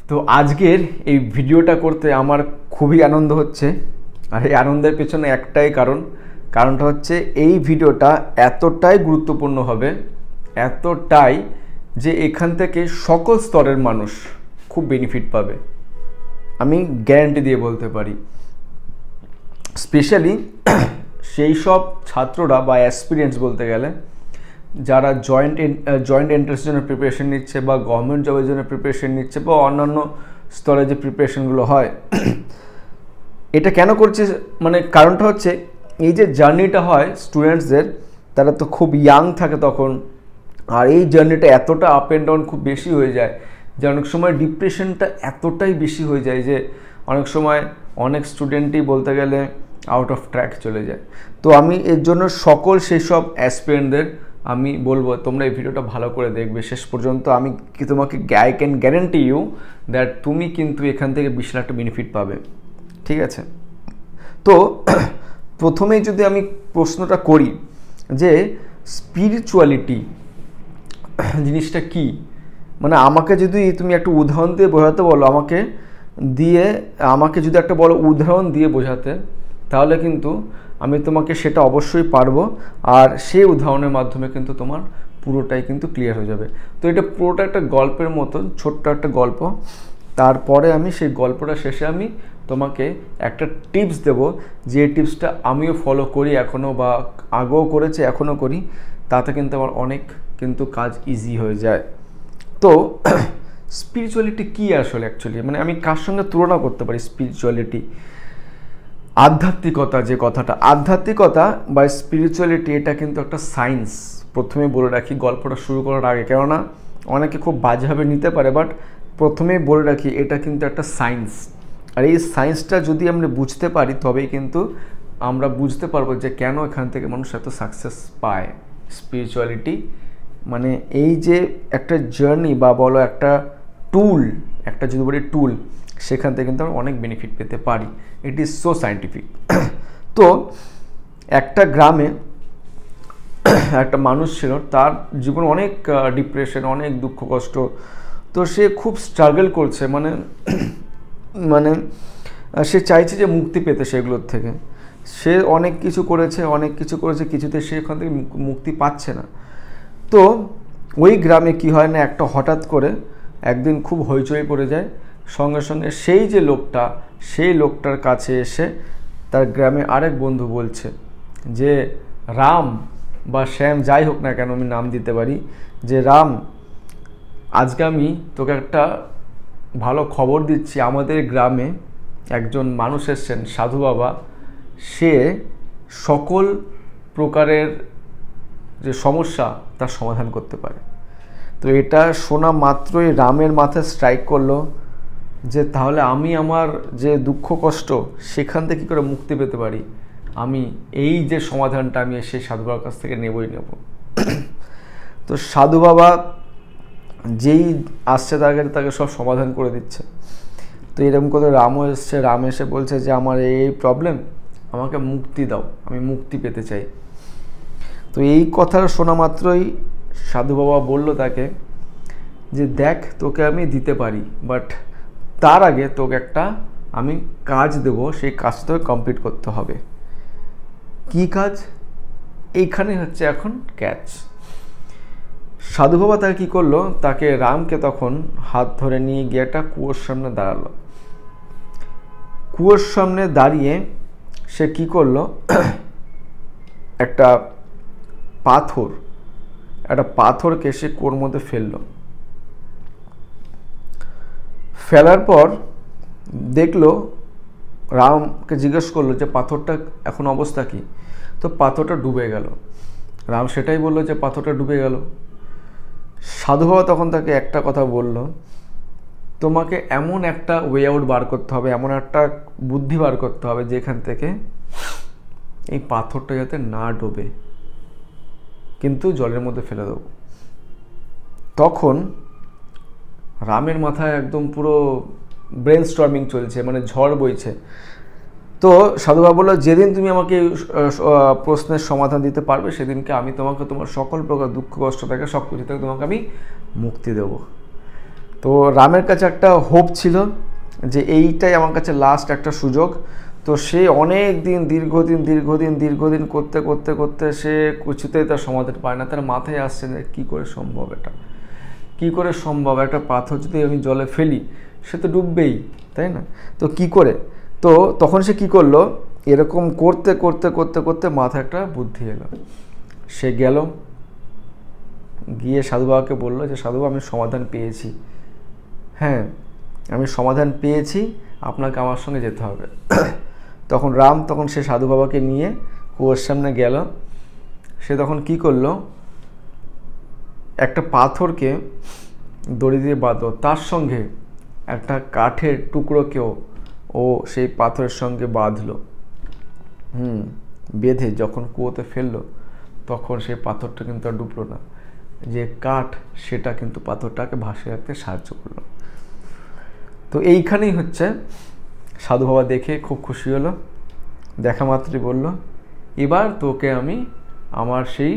তো আজকের এই ভিডিওটা করতে আমার খুবই আনন্দ হচ্ছে। আর এই আনন্দের পেছনে একটাই কারণটা হচ্ছে এই ভিডিওটা এতটাই গুরুত্বপূর্ণ হবে, এতটাই যে এখান থেকে সকল স্তরের মানুষ খুব বেনিফিট পাবে, আমি গ্যারান্টি দিয়ে বলতে পারি। স্পেশালি সেই সব ছাত্ররা বা অ্যাসপিরিয়েন্টস বলতে গেলে যারা জয়েন্ট এন্ট্রান্সের জন্য প্রিপারেশন নিচ্ছে বা গভর্নমেন্ট জবের জন্য প্রিপারেশন নিচ্ছে বা অন্যান্য স্তরে যে প্রিপারেশনগুলো হয়। এটা কেন করছে, মানে কারণটা হচ্ছে এই যে জার্নিটা হয় স্টুডেন্টসদের, তারা তো খুব ইয়াং থাকে তখন, আর এই জার্নিটা এতটা আপ অ্যান্ড ডাউন খুব বেশি হয়ে যায় যে অনেক সময় ডিপ্রেশনটা এতটাই বেশি হয়ে যায় যে অনেক সময় অনেক স্টুডেন্টই বলতে গেলে আউট অফ ট্র্যাক চলে যায়। তো আমি এর জন্য সকল সেই সব অ্যাসপিরেন্টদের আমি বলবো তোমরা এই ভিডিওটা ভালো করে দেখবে শেষ পর্যন্ত। আমি কি তোমাকে I can guarantee you that তুমি কিন্তু এখান থেকে বিশাল একটা বেনিফিট পাবে, ঠিক আছে? তো প্রথমেই যদি আমি প্রশ্নটা করি যে স্পিরিচুয়ালিটি জিনিসটা কি, মানে আমাকে যদি তুমি একটা উদাহরণ দিয়ে বোঝাতে বলো, আমাকে যদি একটা বলো উদাহরণ দিয়ে বোঝাতে, তাহলে কিন্তু আমি তোমাকে সেটা অবশ্যই পারবো। আর সেই উদাহরণের মাধ্যমে কিন্তু তোমার পুরোটাই কিন্তু ক্লিয়ার হয়ে যাবে। তো এটা পুরোটা একটা গল্পের মতন, ছোট্ট একটা গল্প। তারপরে আমি সেই গল্পটা শেষে আমি তোমাকে একটা টিপস দেব, যে টিপসটা আমিও ফলো করি এখনও, বা আগেও করেছি এখনও করি। তাতে কিন্তু আমার অনেক কিন্তু কাজ ইজি হয়ে যায়। তো স্পিরিচুয়ালিটি কী আসলে অ্যাকচুয়ালি, মানে আমি কার সঙ্গে তুলনা করতে পারি স্পিরিচুয়ালিটি? আধ্যাত্মিকতা, যে কথাটা আধ্যাত্মিকতা বা স্পিরিচুয়ালিটি, এটা কিন্তু একটা সায়েন্স। প্রথমে বলে রাখি গল্পটা শুরু করার আগে, কেননা অনেকে খুব বাজেভাবে নিতে পারে, বাট প্রথমেই বলে রাখি এটা কিন্তু একটা সায়েন্স। আর এই সায়েন্সটা যদি আমরা বুঝতে পারি তবেই কিন্তু আমরা বুঝতে পারবো যে কেন এখান থেকে মানুষ এত সাকসেস পায়। স্পিরিচুয়ালিটি মানে এই যে একটা জার্নি বা বলো একটা টুল, একটা যদি বলি টুল, সেখান থেকে কিন্তু আমরা অনেক বেনিফিট পেতে পারি। It is so scientific. তো একটা গ্রামে একটা মানুষ ছিল, তার জীবনে অনেক ডিপ্রেশন, অনেক দুঃখ কষ্ট। তো সে খুব স্ট্রাগল করছে, মানে সে চাইছে যে মুক্তি পেতে সেগুলোর থেকে। সে অনেক কিছু করেছে, কিছুতে সে এখান থেকে মুক্তি পাচ্ছে না। তো ওই গ্রামে কি হয় না, একটা হঠাৎ করে একদিন খুব হইচই পড়ে যায়। সঙ্গে সঙ্গে সেই লোকটার কাছে এসে তার গ্রামে আরেক বন্ধু বলছে যে রাম বা শ্যাম, যাই হোক না কেন আমি নাম দিতে পারি, যে রাম, আজকে আমি তোকে একটা ভালো খবর দিচ্ছি। আমাদের গ্রামে একজন মানুষ এসছেন, সাধু বাবা, সে সকল প্রকারের যে সমস্যা তার সমাধান করতে পারে। তো এটা শোনা মাত্রই রামের মাথায় স্ট্রাইক করলো যে তাহলে আমি আমার যে দুঃখ কষ্ট সেখান থেকে কী করে মুক্তি পেতে পারি, আমি এই যে সমাধানটা আমি সেই সাধু বাবার কাছ থেকে নেব। তো সাধু বাবা যেই আসছে তাকে সব সমাধান করে দিচ্ছে। তো এরকম করে রামও এসছে, রাম এসে বলছে যে আমার এই প্রবলেম, আমাকে মুক্তি দাও, আমি মুক্তি পেতে চাই। তো এই কথা শোনা মাত্রই সাধু বাবা বলল তাকে যে দেখ, তোকে আমি দিতে পারি, বাট তার আগে তোকে একটা আমি কাজ দেব, সেই কাজটা তোকে কমপ্লিট করতে হবে। কি কাজ? এইখানে হচ্ছে এখন ক্যাচ। সাধু বাবা তাকে কী করলো, তাকে রামকে তখন হাত ধরে নিয়ে গিয়ে একটা কুয়োর সামনে দাঁড়ালো। কুয়োর সামনে দাঁড়িয়ে সে কি করলো, একটা পাথরকে সে কুয়োর মধ্যে ফেললো। ফেলার পর দেখলো, রামকে জিজ্ঞেস করলো যে পাথরটা এখন অবস্থা কি? তো পাথরটা ডুবে গেল। রাম সেটাই বললো যে পাথরটা ডুবে গেল। সাধু বাবা তখন তাকে একটা কথা বলল, তোমাকে এমন একটা ওয়ে আউট বার করতে হবে, এমন একটা বুদ্ধি বার করতে হবে যেখান থেকে এই পাথরটা যাতে না ডোবে, কিন্তু জলের মধ্যে ফেলে দেবো। তখন রামের মাথায় একদম পুরো ব্রেন স্টর্মিং চলছে, মানে ঝড় বইছে। তো সাধু বাবা বললো, যেদিন তুমি আমাকে প্রশ্নের সমাধান দিতে পারবে সেদিনকে আমি তোমাকে তোমার সকল প্রকার দুঃখ কষ্ট থেকে, সব কিছু থেকে তোমাকে আমি মুক্তি দেব। তো রামের কাছে একটা হোপ ছিল যে এইটাই আমার কাছে লাস্ট একটা সুযোগ। তো সে অনেক দিন দীর্ঘদিন করতে করতে করতে সে কিছুতেই তার সমাধান পায় না। তার মাথায় আসছে না কী করে সম্ভব, এটা কী করে সম্ভব, একটা পাথর যদি আমি জলে ফেলি সে তো ডুববেই, তাই না? তো কি করে, তো তখন সে কি করলো, এরকম করতে করতে করতে করতে মাথায় একটা বুদ্ধি এলো। সে গেল, গিয়ে সাধু বাবাকে বললো যে সাধু বাবা আমি সমাধান পেয়েছি, হ্যাঁ আমি সমাধান পেয়েছি, আপনাকে আমার সঙ্গে যেতে হবে। তখন রাম তখন সে সাধু বাবাকে নিয়ে কুয়োর সামনে গেল। সে তখন কি করলো, একটা পাথরকে দড়ি দিয়ে বাঁধলো, তার সঙ্গে একটা কাঠের টুকরোকেও ও সেই পাথরের সঙ্গে বাঁধলো। বেঁধে যখন কুয়োতে ফেললো তখন সেই পাথরটা কিন্তু আর ডুবলো না, যে কাঠ সেটা কিন্তু পাথরটাকে ভাসিয়ে রাখতে সাহায্য করলো। তো এইখানেই হচ্ছে সাধু বাবা দেখে খুব খুশি হলো, দেখা মাত্রই বলল এবার তোকে আমি আমার সেই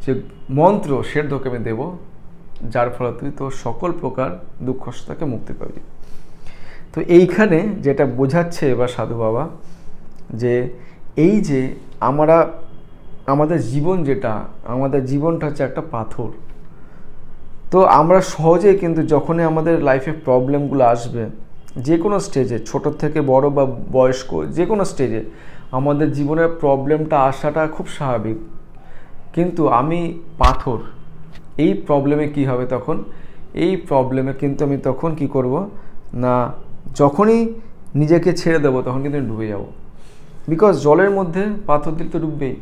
যে মন্ত্র সে তোকে আমি দেবো, যার ফলে তুই তোর সকল প্রকার দুঃখ থেকে মুক্তি পাবি। তো এইখানে যেটা বোঝাচ্ছে এবার সাধু বাবা, যে এই যে আমাদের জীবন, যেটা আমাদের জীবনটা হচ্ছে একটা পাথর। তো আমরা সহজেই কিন্তু যখনই আমাদের লাইফে প্রবলেমগুলো আসবে, যে কোনো স্টেজে, ছোট থেকে বড় বা বয়স্ক, যে কোনো স্টেজে আমাদের জীবনের প্রবলেমটা আসাটা খুব স্বাভাবিক। কিন্তু আমি পাথর, এই প্রবলেমে কি হবে তখন, এই প্রবলেমে কিন্তু আমি তখন কি করব না, যখনই নিজেকে ছেড়ে দেবো তখন কিন্তু আমি ডুবে যাব। বিকজ জলের মধ্যে পাথর দিলে তো ডুববেই।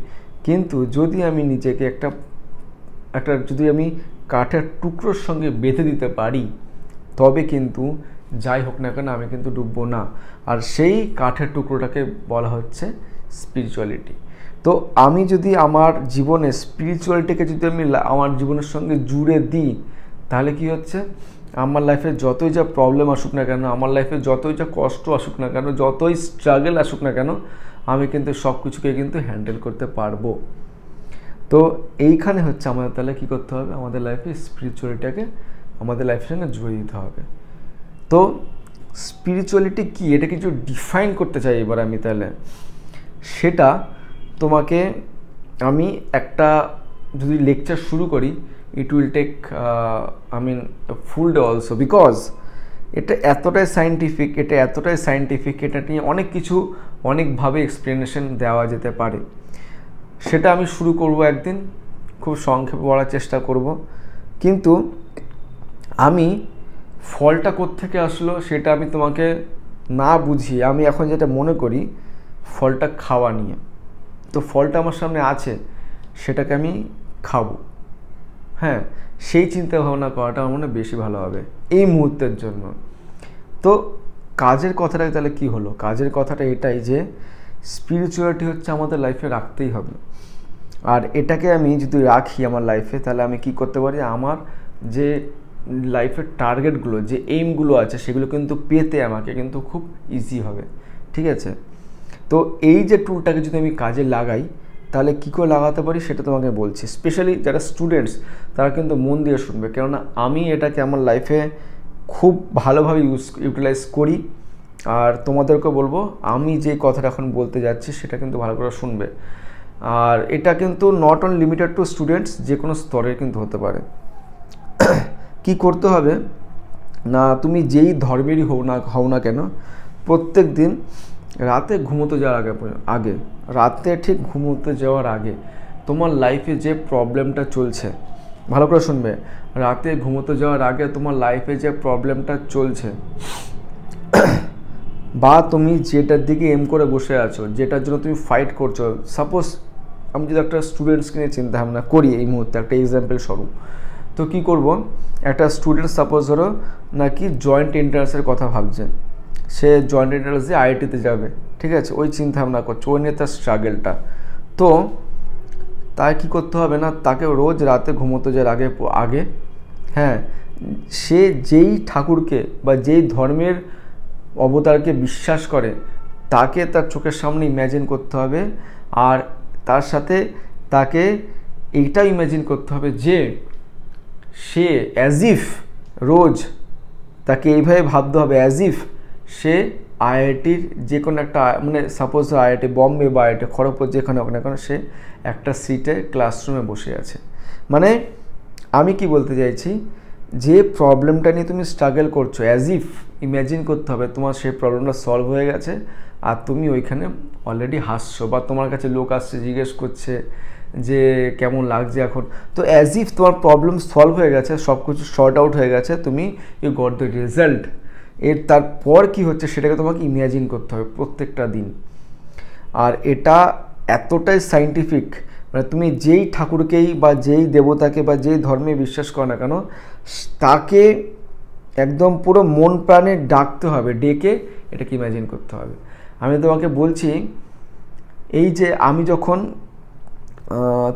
কিন্তু যদি আমি নিজেকে একটা যদি আমি কাঠের টুকরোর সঙ্গে বেঁধে দিতে পারি, তবে কিন্তু যাই হোক না কেন আমি কিন্তু ডুববো না। আর সেই কাঠের টুকরোটাকে বলা হচ্ছে স্পিরিচুয়ালিটি। তো আমি যদি আমার জীবনে স্পিরিচুয়ালিটিকে যদি আমি আমার জীবনের সঙ্গে জুড়ে দিই, তাহলে কি হচ্ছে, আমার লাইফে যতই যা প্রবলেম আসুক না কেন, আমার লাইফে যতই যা কষ্ট আসুক না কেন, যতই স্ট্রাগল আসুক না কেন, আমি কিন্তু সব কিছুকে কিন্তু হ্যান্ডেল করতে পারবো। তো এইখানে হচ্ছে আমাদের তাহলে কী করতে হবে, আমাদের লাইফে স্পিরিচুয়ালিটিকে আমাদের লাইফের সঙ্গে জুড়ে দিতে হবে। তো স্পিরিচুয়ালিটি কি, এটা কিছু ডিফাইন করতে চাই এবার আমি, তাহলে সেটা তোমাকে আমি একটা যদি লেকচার শুরু করি, it will take full day also, because এটা এতটাই সায়েন্টিফিক, এটা নিয়ে অনেক কিছু অনেকভাবে এক্সপ্লেনেশন দেওয়া যেতে পারে। সেটা আমি শুরু করব একদিন, খুব সংক্ষেপে বলার চেষ্টা করব। কিন্তু আমি ফলটা কোত্থেকে আসলো সেটা আমি তোমাকে না বুঝিয়ে, আমি এখন যেটা মনে করি ফলটা খাওয়া নিয়ে। তো ফলটা আমার সামনে আছে, সেটাকে আমি খাবো, হ্যাঁ সেই চিন্তা ভাবনা করাটা আমার মনে বেশি ভালো হবে এই মুহূর্তের জন্য। তো কাজের কথাটা তাহলে কি হলো, কাজের কথাটা এটাই যে স্পিরিচুয়ালিটি হচ্ছে আমাদের লাইফে রাখতেই হবে। আর এটাকে আমি যদি রাখি আমার লাইফে, তাহলে আমি কি করতে পারি, আমার যে লাইফের টার্গেটগুলো, যে এইমগুলো আছে, সেগুলো কিন্তু পেতে আমাকে কিন্তু খুব ইজি হবে, ঠিক আছে? তো এই যে টুলটাকে যদি আমি কাজে লাগাই, তাহলে কী করে লাগাতে পারি সেটা তোমাকে বলছি। স্পেশালি যারা স্টুডেন্টস তারা কিন্তু মন দিয়ে শুনবে, কেননা আমি এটাকে আমার লাইফে খুব ভালোভাবে ইউটিলাইজ করি। আর তোমাদেরকে বলবো, আমি যে কথাটা এখন বলতে যাচ্ছি সেটা কিন্তু ভালো করে শুনবে। আর এটা কিন্তু not on limited to students, যে কোনো স্তরের কিন্তু হতে পারে। কি করতে হবে না, তুমি যেই ধর্মেরই হও না কেন, প্রত্যেক দিন রাতে ঘুমোতে যাওয়ার আগে রাতে ঠিক ঘুমোতে যাওয়ার আগে তোমার লাইফে যে প্রবলেমটা চলছে, ভালো করে শুনবে, রাতে ঘুমোতে যাওয়ার আগে তোমার লাইফে যে প্রবলেমটা চলছে বা তুমি যেটার দিকে এম করে বসে আছো, যেটার জন্য তুমি ফাইট করছো, সাপোজ আমি যদি একটা স্টুডেন্টসকে নিয়ে চিন্তা ভাবনা করি এই মুহূর্তে, একটা এক্সাম্পল স্বরূপ, তো কি করব, একটা স্টুডেন্ট সাপোজ ধরো নাকি জয়েন্ট এন্ট্রান্সের কথা ভাবছে, সে জয়েন্ট এন্ট্রান্স দিয়ে আইআইটিতে যাবে, ঠিক আছে, ওই চিন্তা ভাবনা করছে, ওই নিয়ে তার স্ট্রাগলটা। তো তাই কী করতে হবে না, তাকে রোজ রাতে ঘুমোতে যাওয়ার আগে হ্যাঁ সে যেই ঠাকুরকে বা যেই ধর্মের অবতারকে বিশ্বাস করে তাকে তার চোখের সামনে ইম্যাজিন করতে হবে। আর তার সাথে তাকে এইটা ইম্যাজিন করতে হবে যে সে অ্যাজ ইফ রোজ তাকে এইভাবে ভাবতে হবে অ্যাজ ইফ সে আইআইটির যে কোনো একটা মানে সাপোজ আইআইটি বম্বে বা আইআইটি খড়গপুর যেখানে হোক না কেন সে একটা সিটে ক্লাসরুমে বসে আছে। মানে আমি কি বলতে চাইছি, যে প্রবলেমটা নিয়ে তুমি স্ট্রাগল করছো অ্যাজ ইফ ইম্যাজিন করতে হবে তোমার সেই প্রবলেমটা সলভ হয়ে গেছে আর তুমি ওইখানে অলরেডি হাসছো, বা তোমার কাছে লোক আসছে জিজ্ঞেস করছে যে কেমন লাগছে এখন, তো অ্যাজ ইফ তোমার প্রবলেম সলভ হয়ে গেছে, সব কিছু শর্ট আউট হয়ে গেছে, তুমি ইউ গট দ্য রেজাল্ট। এর তারপর কি হচ্ছে সেটাকে তোমাকে ইম্যাজিন করতে হবে প্রত্যেকটা দিন। আর এটা এতটাই সায়েন্টিফিক, মানে তুমি যেই ঠাকুরকেই বা যেই দেবতাকে বা যেই ধর্মে বিশ্বাস করো না কেন তাকে একদম পুরো মন প্রাণে ডাকতে হবে, ডেকে এটাকে ইম্যাজিন করতে হবে। আমি তোমাকে বলছি, এই যে আমি যখন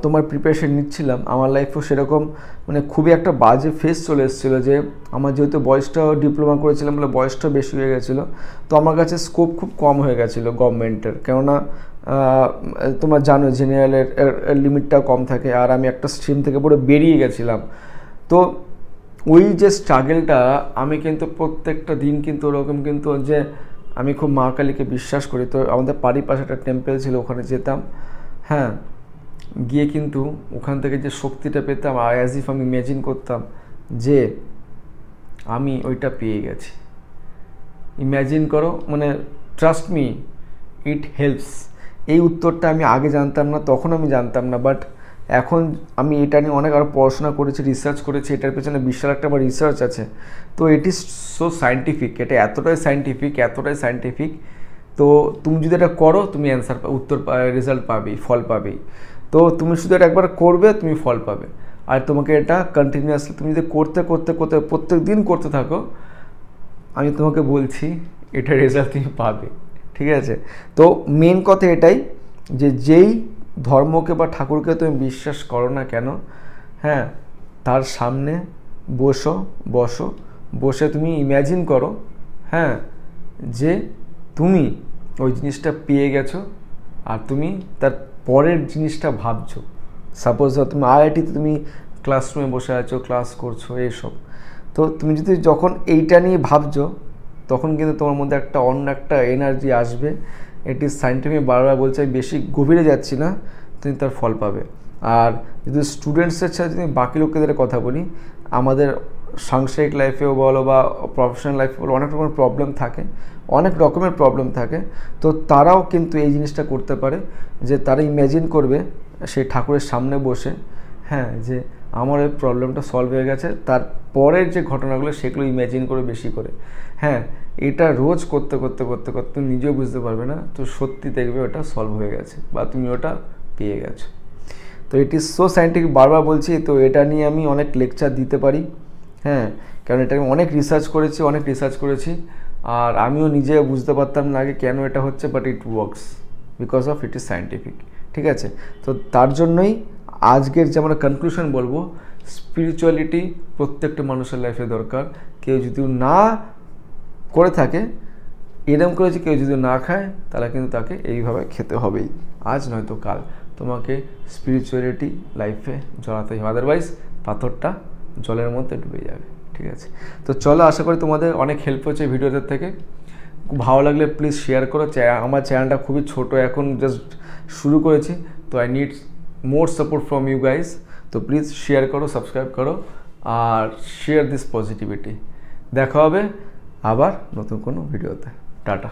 তোমার প্রিপারেশন নিচ্ছিলাম আমার লাইফেও সেরকম মানে খুবই একটা বাজে ফেস চলে এসেছিলো, যে আমার যেহেতু বয়সটাও ডিপ্লোমা করেছিলাম বলে বয়সটাও বেশি হয়ে গেছিলো, তো আমার কাছে স্কোপ খুব কম হয়ে গেছিলো গভর্নমেন্টের, কেননা তোমরা জানো জেনারেলের লিমিটটা কম থাকে আর আমি একটা স্ট্রিম থেকে পুরো বেরিয়ে গেছিলাম। তো ওই যে স্ট্রাগেলটা আমি কিন্তু প্রত্যেকটা দিন কিন্তু ওরকম কিন্তু যে আমি খুব মা কালীকে বিশ্বাস করি, তো আমাদের বাড়ির পাশে একটা টেম্পল ছিল ওখানে যেতাম, হ্যাঁ গিয়ে কিন্তু ওখান থেকে যে শক্তিটা পেতাম আর অ্যাজ ইফ আমি ইমেজিন করতাম যে আমি ওইটা পেয়ে গেছি। ইম্যাজিন করো, মানে ট্রাস্ট মি ইট হেল্পস। এই উত্তরটা আমি আগে জানতাম না, তখন আমি জানতাম না, বাট এখন আমি এটা নিয়ে অনেক আরও পড়াশোনা করেছি, রিসার্চ করেছি, এটার পেছনে বিশাল একটা আমার রিসার্চ আছে। তো ইট ইজ সো সায়েন্টিফিক, এটা এতটাই সায়েন্টিফিক, তো তুমি যদি এটা করো তুমি অ্যান্সার উত্তর রেজাল্ট পাবেই, ফল পাবেই। তো তুমি শুধু এটা একবার করবে তুমি ফল পাবে, আর তোমাকে এটা কন্টিনিউয়াসলি তুমি যদি করতে প্রত্যেক দিন করতে থাকো, আমি তোমাকে বলছি এটা রেজাল্ট তুমি পাবে, ঠিক আছে। তো মেন কথা এটাই যে যেই ধর্মকে বা ঠাকুরকে তুমি বিশ্বাস করো না কেন, হ্যাঁ তার সামনে বসে তুমি ইম্যাজিন করো, হ্যাঁ যে তুমি ওই জিনিসটা পেয়ে গেছো আর তুমি তার পরের জিনিসটা ভাবছো। সাপোজ তুমি আইআইটিতে তুমি ক্লাসরুমে বসে আছো, ক্লাস করছো এইসব, তো তুমি যদি যখন এইটা নিয়ে ভাবছো তখন কিন্তু তোমার মধ্যে একটা অন্য একটা এনার্জি আসবে। এটি সায়েন্টিফিক বারবার বলছে, আমি বেশি গভীরে যাচ্ছি না, তুমি তার ফল পাবে। আর যদি স্টুডেন্টসের সাথে যদি বাকি লোকেদের কথা বলি, আমাদের সাংসারিক লাইফেও বলো বা প্রফেশনাল লাইফে বলো অনেক রকমের প্রবলেম থাকে, তো তারাও কিন্তু এই জিনিসটা করতে পারে যে তারা ইম্যাজিন করবে সেই ঠাকুরের সামনে বসে, হ্যাঁ যে আমার এই প্রবলেমটা সলভ হয়ে গেছে, তারপরের যে ঘটনাগুলো সেগুলো ইম্যাজিন করে বেশি করে, হ্যাঁ এটা রোজ করতে তুমি নিজেও বুঝতে পারবে না, তো সত্যি দেখবে ওটা সলভ হয়ে গেছে বা তুমি ওটা পেয়ে গেছো। তো ইট ইজ সো সায়েন্টিফিক, বারবার বলছি, তো এটা নিয়ে আমি অনেক লেকচার দিতে পারি, হ্যাঁ কারণ এটা আমি অনেক রিসার্চ করেছি আর আমিও নিজে বুঝতে পারতাম না আগে কেন এটা হচ্ছে, but it works because of it is scientific, ঠিক আছে। তো তার জন্যই আজকের যে আমরা কনক্লুশন বলবো, স্পিরিচুয়ালিটি প্রত্যেকটা মানুষের লাইফে দরকার। কেউ যদি না করে থাকে এরকম করেছে, কেউ যদি না খায় তাহলে কিন্তু তাকে এইভাবে খেতে হবেই, আজ নয়তো কাল তোমাকে স্পিরিচুয়ালিটি লাইফে জড়াতে হবে, আদারওয়াইজ পাথরটা জলের মধ্যে ডুবে যাবে, ঠিক আছে। তো চলো, আশা করি তোমাদের অনেক হেল্প হচ্ছে ভিডিওটার থেকে। ভালো লাগলে প্লিজ শেয়ার করো। আমার চ্যানেলটা খুবই ছোট, এখন জাস্ট শুরু করেছি, তো I need more support from you guys. তো প্লিজ শেয়ার করো, সাবস্ক্রাইব করো আর শেয়ার দিস পজিটিভিটি। দেখা হবে আবার নতুন কোনো ভিডিওতে। টাটা।